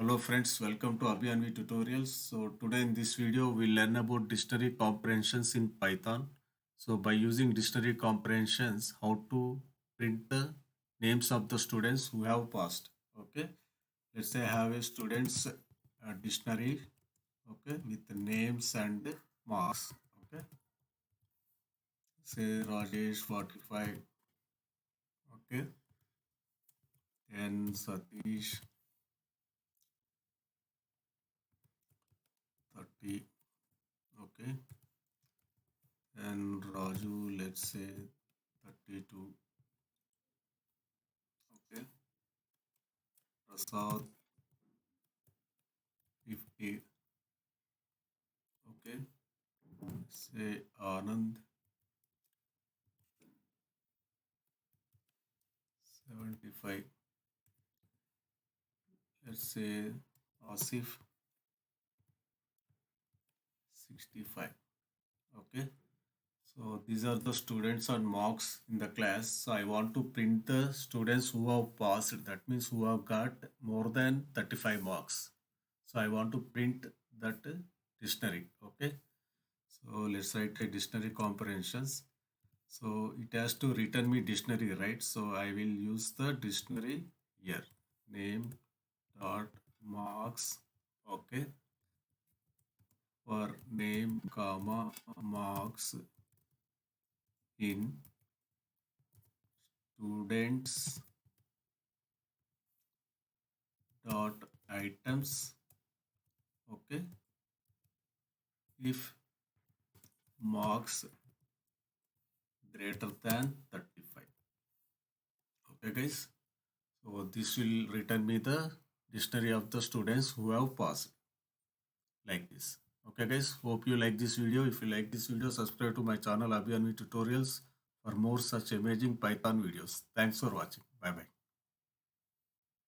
Hello friends, welcome to Abhiyanvi tutorials. So today in this video we'll learn about dictionary comprehensions in Python. So by using dictionary comprehensions, how to print the names of the students who have passed. Okay, let's say I have a students dictionary. Okay, with the names and marks. Okay, say Rajesh 45. Okay, then Satish 30. Okay, and Raju, let's say 32. Okay, Prasad 50. Okay, say Anand 75. Let's say Asif 65. Okay, so these are the students and marks in the class. So I want to print the students who have passed. That means who have got more than 35 marks. So I want to print that dictionary. Okay, so let's write a dictionary comprehensions. So it has to return me dictionary, right? So I will use the dictionary here. Name dot marks. Okay. For name comma marks in students dot items. Okay. If marks greater than 35. Okay, guys. So this will return me the dictionary of the students who have passed, like this. Okay guys, hope you like this video. If you like this video, subscribe to my channel Abhiyanvi tutorials for more such amazing Python videos. Thanks for watching. Bye bye.